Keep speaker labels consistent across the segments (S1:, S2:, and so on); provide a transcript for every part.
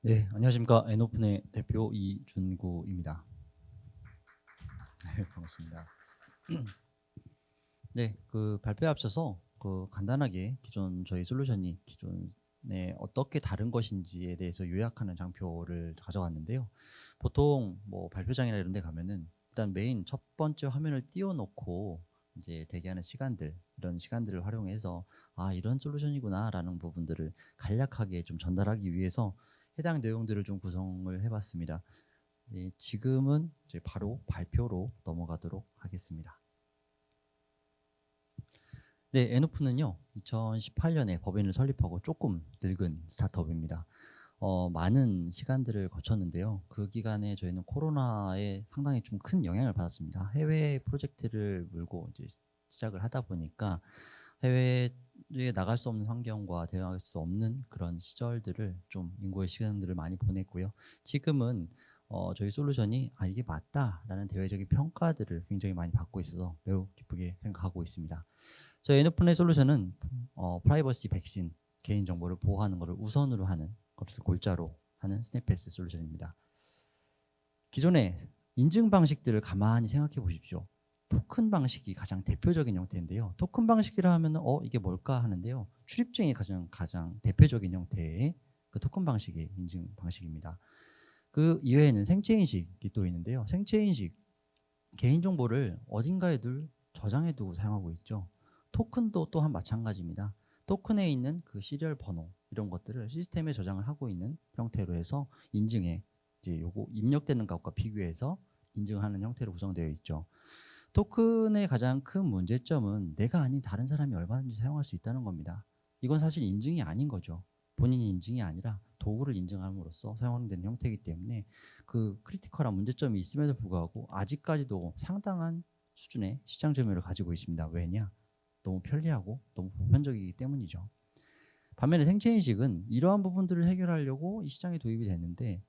S1: 네, 안녕하십니까. 엔오픈의 대표 이준구입니다. 네, 반갑습니다. 네, 그 발표에 앞서서 간단하게 기존 저희 솔루션이 기존에 어떻게 다른 것인지에 대해서 요약하는 장표를 가져왔는데요. 보통 뭐 발표장이나 이런 데 가면은 일단 메인 첫 번째 화면을 띄워놓고 이제 대기하는 시간들, 이런 시간들을 활용해서 아, 이런 솔루션이구나라는 부분들을 간략하게 좀 전달하기 위해서 해당 내용들을 좀 구성을 해봤습니다. 네, 지금은 이제 바로 발표로 넘어가도록 하겠습니다. 네, 엔오픈은요 2018년에 법인을 설립하고 조금 늙은 스타트업입니다. 많은 시간들을 거쳤는데요. 그 기간에 저희는 코로나에 상당히 좀 큰 영향을 받았습니다. 해외 프로젝트를 물고 이제 시작을 하다 보니까 해외에 나갈 수 없는 환경과 대응할 수 없는 그런 시절들을 좀 인고의 시간들을 많이 보냈고요. 지금은 저희 솔루션이 아 이게 맞다라는 대외적인 평가들을 굉장히 많이 받고 있어서 매우 기쁘게 생각하고 있습니다. 저희 엔오픈의 솔루션은 프라이버시 백신 개인정보를 보호하는 것을 우선으로 하는 것을 골자로 하는 스냅패스 솔루션입니다. 기존의 인증 방식들을 가만히 생각해 보십시오. 토큰 방식이 가장 대표적인 형태인데요. 토큰 방식이라 하면 이게 뭘까 하는데요. 출입증이 가장 대표적인 형태의 그 토큰 방식의 인증 방식입니다. 그 이외에는 생체인식이 또 있는데요. 생체인식 개인정보를 어딘가에 저장해 두고 사용하고 있죠. 토큰도 또한 마찬가지입니다. 토큰에 있는 그 시리얼 번호 이런 것들을 시스템에 저장을 하고 있는 형태로 해서 인증에 이제 요거 입력되는 값과 비교해서 인증하는 형태로 구성되어 있죠. 토큰의 가장 큰 문제점은 내가 아닌 다른 사람이 얼마든지 사용할 수 있다는 겁니다. 이건 사실 인증이 아닌 거죠. 본인이 인증이 아니라 도구를 인증함으로써 사용되는 형태이기 때문에 그 크리티컬한 문제점이 있음에도 불구하고 아직까지도 상당한 수준의 시장 점유율을 가지고 있습니다. 왜냐? 너무 편리하고 너무 보편적이기 때문이죠. 반면에 생체인식은 이러한 부분들을 해결하려고 이 시장에 도입이 됐는데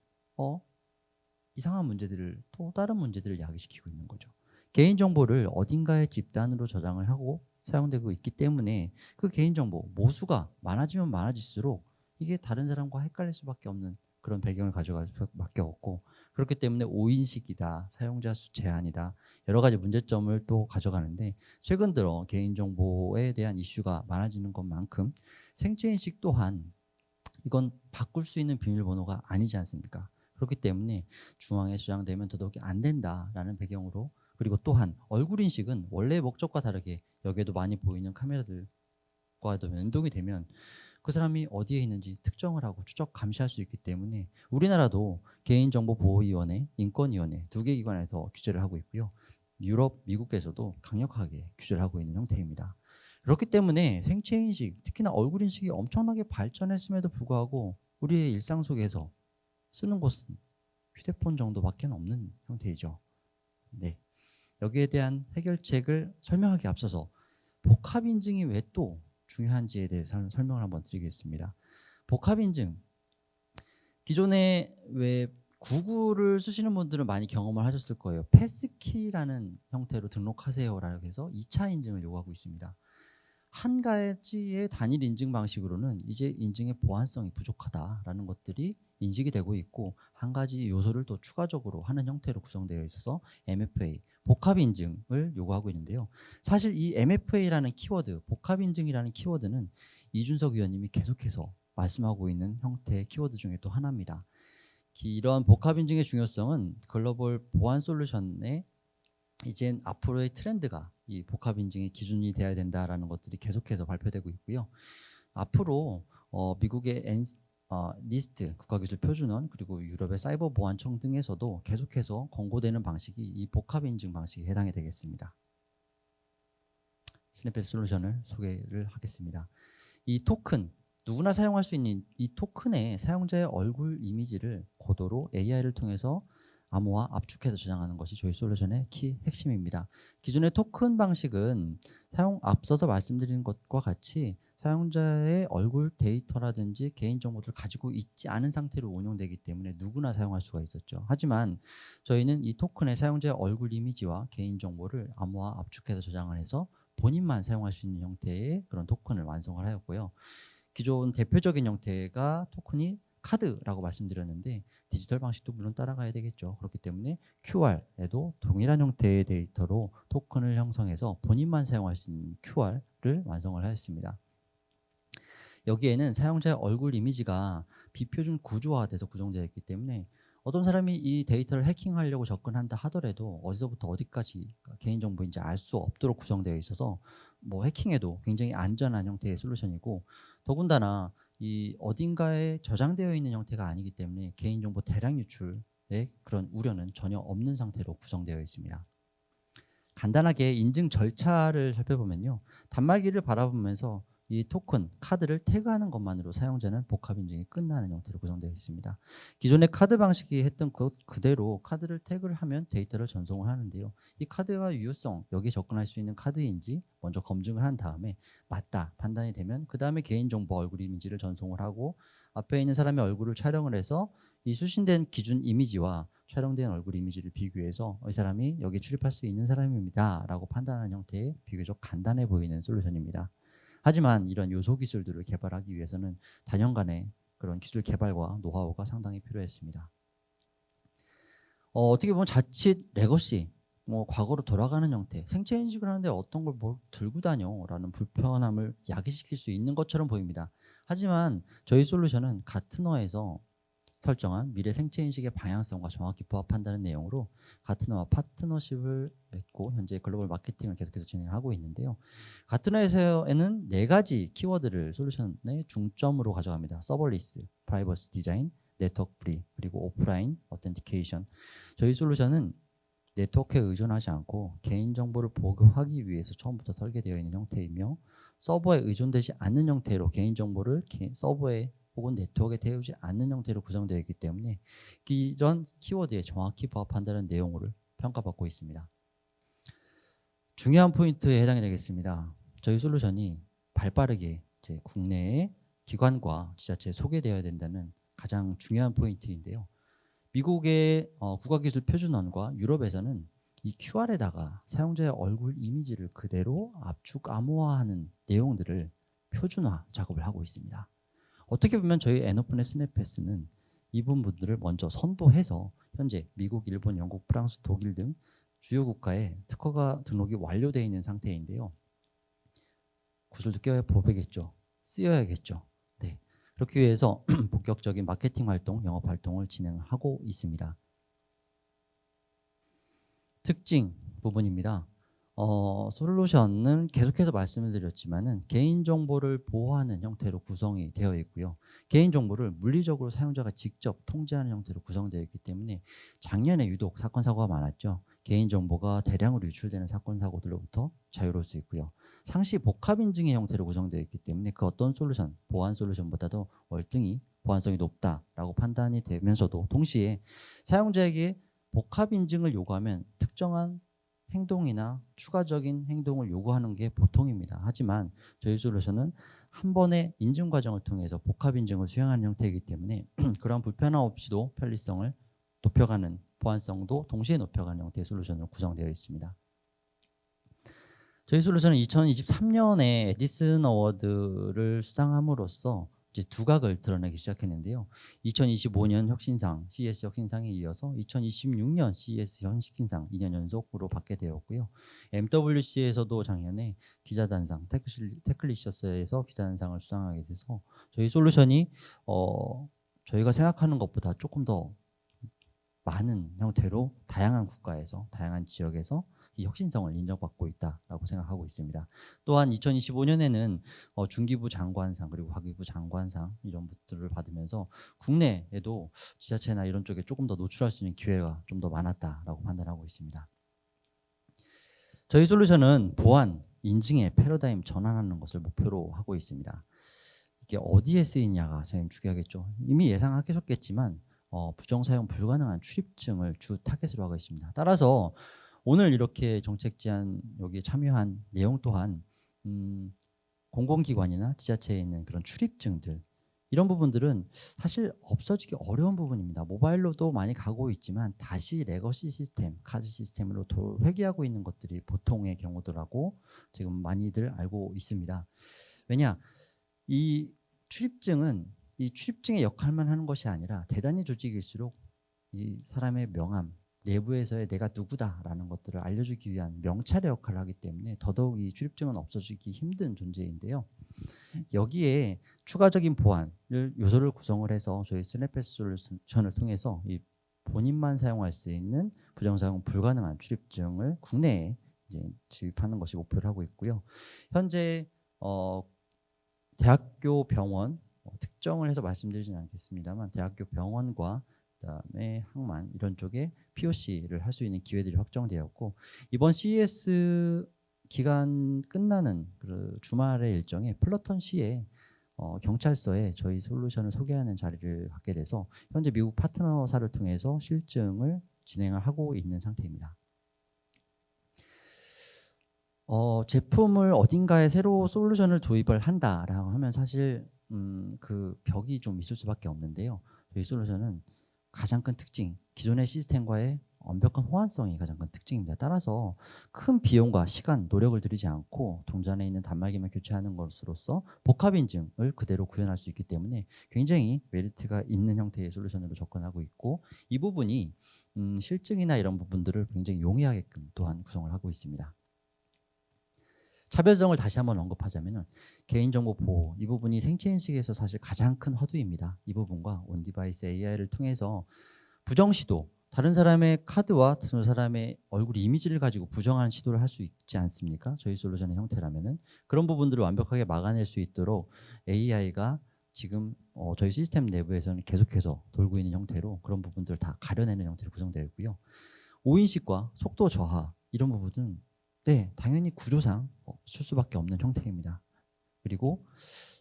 S1: 이상한 문제들을 또 다른 문제들을 야기시키고 있는 거죠. 개인정보를 어딘가에 집단으로 저장을 하고 사용되고 있기 때문에 그 개인정보 모수가 많아지면 많아질수록 이게 다른 사람과 헷갈릴 수밖에 없는 그런 배경을 가져갈 수밖에 없고 그렇기 때문에 오인식이다, 사용자 수 제한이다 여러 가지 문제점을 또 가져가는데 최근 들어 개인정보에 대한 이슈가 많아지는 것만큼 생체인식 또한 이건 바꿀 수 있는 비밀번호가 아니지 않습니까? 그렇기 때문에 중앙에 저장되면 더더욱이 안 된다라는 배경으로 그리고 또한 얼굴 인식은 원래의 목적과 다르게 여기에도 많이 보이는 카메라들과도 연동이 되면 그 사람이 어디에 있는지 특정을 하고 추적 감시할 수 있기 때문에 우리나라도 개인정보보호위원회, 인권위원회 두 개 기관에서 규제를 하고 있고요. 유럽, 미국에서도 강력하게 규제를 하고 있는 형태입니다. 그렇기 때문에 생체인식, 특히나 얼굴인식이 엄청나게 발전했음에도 불구하고 우리의 일상 속에서 쓰는 곳은 휴대폰 정도밖에 없는 형태이죠. 네. 여기에 대한 해결책을 설명하기 앞서서 복합인증이 왜 또 중요한지에 대해서 설명을 한번 드리겠습니다. 복합인증, 기존에 왜 구글을 쓰시는 분들은 많이 경험을 하셨을 거예요. 패스키라는 형태로 등록하세요라고 해서 2차 인증을 요구하고 있습니다. 한 가지의 단일 인증 방식으로는 이제 인증의 보안성이 부족하다라는 것들이 인식이 되고 있고 한 가지 요소를 또 추가적으로 하는 형태로 구성되어 있어서 MFA, 복합 인증을 요구하고 있는데요. 사실 이 MFA라는 키워드, 복합 인증이라는 키워드는 이준석 위원님이 계속해서 말씀하고 있는 형태의 키워드 중에 또 하나입니다. 이러한 복합 인증의 중요성은 글로벌 보안 솔루션의 이젠 앞으로의 트렌드가 이 복합 인증의 기준이 되어야 된다라는 것들이 계속해서 발표되고 있고요. 앞으로 미국의 니스트 국가기술표준원 그리고 유럽의 사이버보안청 등에서도 계속해서 권고되는 방식이 이 복합 인증 방식에 해당이 되겠습니다. 스냅패스 솔루션을 소개를 하겠습니다. 이 토큰 누구나 사용할 수 있는 이 토큰의 사용자의 얼굴 이미지를 고도로 AI를 통해서 암호화 압축해서 저장하는 것이 저희 솔루션의 핵심입니다. 기존의 토큰 방식은 앞서서 말씀드린 것과 같이 사용자의 얼굴 데이터라든지 개인정보를 가지고 있지 않은 상태로 운영되기 때문에 누구나 사용할 수가 있었죠. 하지만 저희는 이 토큰의 사용자의 얼굴 이미지와 개인정보를 암호화 압축해서 저장을 해서 본인만 사용할 수 있는 형태의 그런 토큰을 완성을 하였고요. 기존 대표적인 형태가 토큰이 카드라고 말씀드렸는데 디지털 방식도 물론 따라가야 되겠죠. 그렇기 때문에 QR에도 동일한 형태의 데이터로 토큰을 형성해서 본인만 사용할 수 있는 QR을 완성을 하였습니다. 여기에는 사용자의 얼굴 이미지가 비표준 구조화돼서 구성되어 있기 때문에 어떤 사람이 이 데이터를 해킹하려고 접근한다 하더라도 어디서부터 어디까지 개인정보인지 알 수 없도록 구성되어 있어서 뭐 해킹에도 굉장히 안전한 형태의 솔루션이고, 더군다나 이 어딘가에 저장되어 있는 형태가 아니기 때문에 개인정보 대량 유출의 그런 우려는 전혀 없는 상태로 구성되어 있습니다. 간단하게 인증 절차를 살펴보면요, 단말기를 바라보면서 이 토큰, 카드를 태그하는 것만으로 사용자는 복합 인증이 끝나는 형태로 구성되어 있습니다. 기존의 카드 방식이 했던 것 그대로 카드를 태그를 하면 데이터를 전송을 하는데요. 이 카드가 유효성, 여기에 접근할 수 있는 카드인지 먼저 검증을 한 다음에 맞다 판단이 되면 그 다음에 개인정보 얼굴 이미지를 전송을 하고 앞에 있는 사람의 얼굴을 촬영을 해서 이 수신된 기준 이미지와 촬영된 얼굴 이미지를 비교해서 이 사람이 여기에 출입할 수 있는 사람입니다 라고 판단하는 형태의 비교적 간단해 보이는 솔루션입니다. 하지만 이런 요소 기술들을 개발하기 위해서는 단연간의 그런 기술 개발과 노하우가 상당히 필요했습니다. 어떻게 보면 자칫 레거시, 과거로 돌아가는 형태, 생체 인식을 하는데 어떤 걸 뭘 들고 다녀 라는 불편함을 야기시킬 수 있는 것처럼 보입니다. 하지만 저희 솔루션은 가트너에서 설정한 미래 생체 인식의 방향성과 정확히 부합한다는 내용으로 가트너와 파트너십을 맺고 현재 글로벌 마케팅을 계속해서 진행하고 있는데요. 가트너에서는 4가지 키워드를 솔루션의 중점으로 가져갑니다. 서버리스, 프라이버시 디자인, 네트워크 프리, 그리고 오프라인 어텐티케이션. 저희 솔루션은 네트워크에 의존하지 않고 개인정보를 보호하기 위해서 처음부터 설계되어 있는 형태이며 서버에 의존되지 않는 형태로 개인정보를 서버에 혹은 네트워크에 태우지 않는 형태로 구성되어 있기 때문에 이런 키워드에 정확히 부합한다는 내용을 평가받고 있습니다. 중요한 포인트에 해당이 되겠습니다. 저희 솔루션이 발빠르게 이제 국내의 기관과 지자체에 소개되어야 된다는 가장 중요한 포인트인데요. 미국의 국가기술표준원과 유럽에서는 이 QR에다가 사용자의 얼굴 이미지를 그대로 압축 암호화하는 내용들을 표준화 작업을 하고 있습니다. 어떻게 보면 저희 N-오픈의 스냅패스는 이 부분들을 먼저 선도해서 현재 미국, 일본, 영국, 프랑스, 독일 등 주요 국가에 특허가 등록이 완료되어 있는 상태인데요. 구슬도 껴보겠죠. 쓰여야겠죠. 네. 그렇기 위해서 본격적인 마케팅 활동, 영업 활동을 진행하고 있습니다. 특징 부분입니다. 솔루션은 계속해서 말씀을 드렸지만은 개인정보를 보호하는 형태로 구성이 되어 있고요. 개인정보를 물리적으로 사용자가 직접 통제하는 형태로 구성되어 있기 때문에 작년에 유독 사건 사고가 많았죠. 개인정보가 대량으로 유출되는 사건 사고들로부터 자유로울 수 있고요. 상시 복합 인증의 형태로 구성되어 있기 때문에 그 어떤 솔루션, 보안 솔루션보다도 월등히 보안성이 높다라고 판단이 되면서도 동시에 사용자에게 복합 인증을 요구하면 특정한 행동이나 추가적인 행동을 요구하는 게 보통입니다. 하지만 저희 솔루션은 한 번의 인증 과정을 통해서 복합 인증을 수행하는 형태이기 때문에 그런 불편함 없이도 편리성을 높여가는, 보안성도 동시에 높여가는 형태의 솔루션으로 구성되어 있습니다. 저희 솔루션은 2023년에 에디슨 어워드를 수상함으로써 이제 두각을 드러내기 시작했는데요. 2025년 혁신상, CES 혁신상에 이어서 2026년 CES 혁신상 2년 연속으로 받게 되었고요. MWC에서도 작년에 기자단상, 테클리셔스에서 기자단상을 수상하게 돼서 저희 솔루션이 저희가 생각하는 것보다 조금 더 많은 형태로 다양한 국가에서, 다양한 지역에서 이 혁신성을 인정받고 있다라고 생각하고 있습니다. 또한 2025년에는 중기부 장관상 그리고 과기부 장관상 이런 것들을 받으면서 국내에도 지자체나 이런 쪽에 조금 더 노출할 수 있는 기회가 좀 더 많았다라고 판단하고 있습니다. 저희 솔루션은 보안, 인증의 패러다임 전환하는 것을 목표로 하고 있습니다. 이게 어디에 쓰이냐가 제일 중요하겠죠. 이미 예상하셨겠지만 부정사용 불가능한 출입증을 주 타겟으로 하고 있습니다. 따라서 오늘 이렇게 정책 제안 여기에 참여한 내용 또한 공공기관이나 지자체에 있는 그런 출입증들, 이런 부분들은 사실 없어지기 어려운 부분입니다. 모바일로도 많이 가고 있지만 다시 레거시 시스템, 카드 시스템으로 회귀하고 있는 것들이 보통의 경우더라고 지금 많이들 알고 있습니다. 왜냐, 이 출입증은 이 출입증의 역할만 하는 것이 아니라 대단히 조직일수록 이 사람의 명함, 내부에서의 내가 누구다라는 것들을 알려주기 위한 명찰의 역할을 하기 때문에 더더욱 이 출입증은 없어지기 힘든 존재인데요. 여기에 추가적인 보안을 요소를 구성을 해서 저희 스냅패스 솔루션을 통해서 이 본인만 사용할 수 있는 부정사용 불가능한 출입증을 국내에 이제 지급하는 것이 목표를 하고 있고요. 현재 대학교 병원 특정을 해서 말씀드리지는 않겠습니다만 대학교 병원과 그다음에 항만 이런 쪽에 POC를 할 수 있는 기회들이 확정되었고 이번 CES 기간 끝나는 그 주말의 일정에 플러턴 시에 경찰서에 저희 솔루션을 소개하는 자리를 갖게 돼서 현재 미국 파트너사를 통해서 실증을 진행을 하고 있는 상태입니다. 제품을 어딘가에 새로 솔루션을 도입을 한다라고 하면 사실 그 벽이 좀 있을 수밖에 없는데요. 저희 솔루션은 가장 큰 특징, 기존의 시스템과의 완벽한 호환성이 가장 큰 특징입니다. 따라서 큰 비용과 시간, 노력을 들이지 않고 동전에 있는 단말기만 교체하는 것으로서 복합 인증을 그대로 구현할 수 있기 때문에 굉장히 메리트가 있는 형태의 솔루션으로 접근하고 있고 이 부분이 실증이나 이런 부분들을 굉장히 용이하게끔 또한 구성을 하고 있습니다. 차별성을 다시 한번 언급하자면 개인정보 보호 이 부분이 생체인식에서 사실 가장 큰 허두입니다. 이 부분과 온디바이스 AI를 통해서 부정시도 다른 사람의 카드와 다른 사람의 얼굴 이미지를 가지고 부정한 시도를 할 수 있지 않습니까? 저희 솔루션의 형태라면은 그런 부분들을 완벽하게 막아낼 수 있도록 AI가 지금 저희 시스템 내부에서는 계속해서 돌고 있는 형태로 그런 부분들을 다 가려내는 형태로 구성되어 있고요. 오인식과 속도 저하 이런 부분은 네, 당연히 구조상 쓸 수밖에 없는 형태입니다. 그리고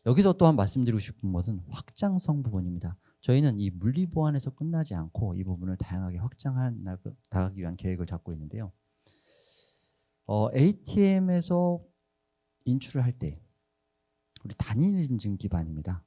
S1: 여기서 또한 말씀드리고 싶은 것은 확장성 부분입니다. 저희는 이 물리 보안에서 끝나지 않고 이 부분을 다양하게 확장해 나가기 위한 계획을 잡고 있는데요. ATM에서 인출을 할 때 우리 단일 인증 기반입니다.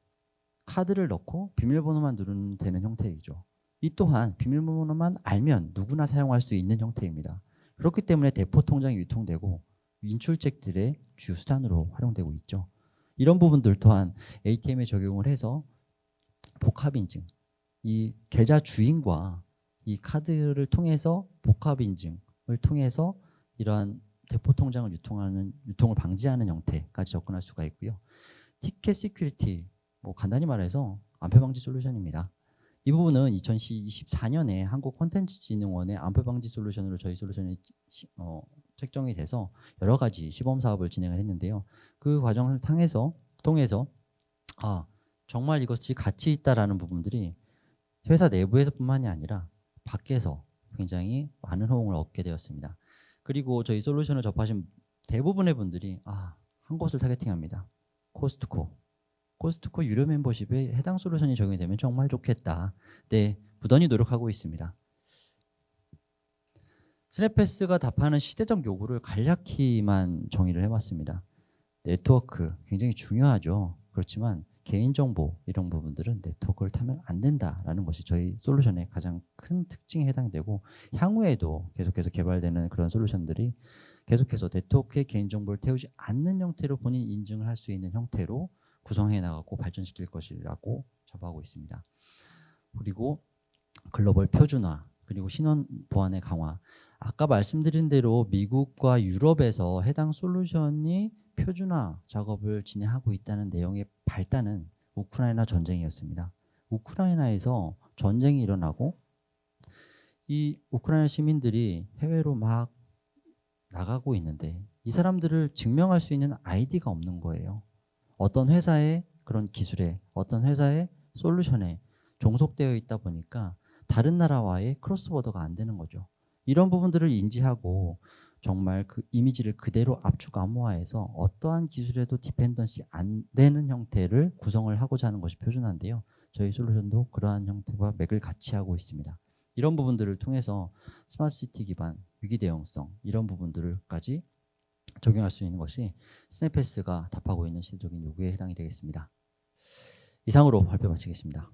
S1: 카드를 넣고 비밀번호만 누르면 되는 형태이죠. 이 또한 비밀번호만 알면 누구나 사용할 수 있는 형태입니다. 그렇기 때문에 대포 통장이 유통되고 인출책들의 주요 수단으로 활용되고 있죠. 이런 부분들 또한 ATM에 적용을 해서 복합 인증, 이 계좌 주인과 이 카드를 통해서 복합 인증을 통해서 이러한 대포 통장을 유통을 방지하는 형태까지 접근할 수가 있고요. 티켓 시큐리티, 간단히 말해서 암패 방지 솔루션입니다. 이 부분은 2024년에 한국콘텐츠진흥원의 암패 방지 솔루션으로 저희 솔루션이 책정이 돼서 여러 가지 시범 사업을 진행을 했는데요. 그 과정을 통해서 정말 이것이 가치 있다라는 부분들이 회사 내부에서뿐만이 아니라 밖에서 굉장히 많은 호응을 얻게 되었습니다. 그리고 저희 솔루션을 접하신 대부분의 분들이 한 곳을 타겟팅합니다. 코스트코 유료 멤버십에 해당 솔루션이 적용이 되면 정말 좋겠다. 네, 부단히 노력하고 있습니다. 스냅패스가 답하는 시대적 요구를 간략히만 정의를 해봤습니다. 네트워크 굉장히 중요하죠. 그렇지만 개인정보 이런 부분들은 네트워크를 타면 안 된다라는 것이 저희 솔루션의 가장 큰 특징에 해당되고 향후에도 계속해서 개발되는 그런 솔루션들이 계속해서 네트워크에 개인정보를 태우지 않는 형태로 본인 인증을 할 수 있는 형태로 구성해 나가고 발전시킬 것이라고 자부하고 있습니다. 그리고 글로벌 표준화 그리고 신원 보안의 강화 아까 말씀드린 대로 미국과 유럽에서 해당 솔루션이 표준화 작업을 진행하고 있다는 내용의 발단은 우크라이나 전쟁이었습니다. 우크라이나에서 전쟁이 일어나고 이 우크라이나 시민들이 해외로 막 나가고 있는데 이 사람들을 증명할 수 있는 아이디가 없는 거예요. 어떤 회사의 그런 기술에 어떤 회사의 솔루션에 종속되어 있다 보니까 다른 나라와의 크로스보더가 안 되는 거죠. 이런 부분들을 인지하고 정말 그 이미지를 그대로 압축 암호화해서 어떠한 기술에도 디펜던시 안 되는 형태를 구성을 하고자 하는 것이 표준화인데요. 저희 솔루션도 그러한 형태와 맥을 같이 하고 있습니다. 이런 부분들을 통해서 스마트시티 기반 위기 대응성 이런 부분들까지 적용할 수 있는 것이 스냅패스가 답하고 있는 시대적인 요구에 해당이 되겠습니다. 이상으로 발표 마치겠습니다.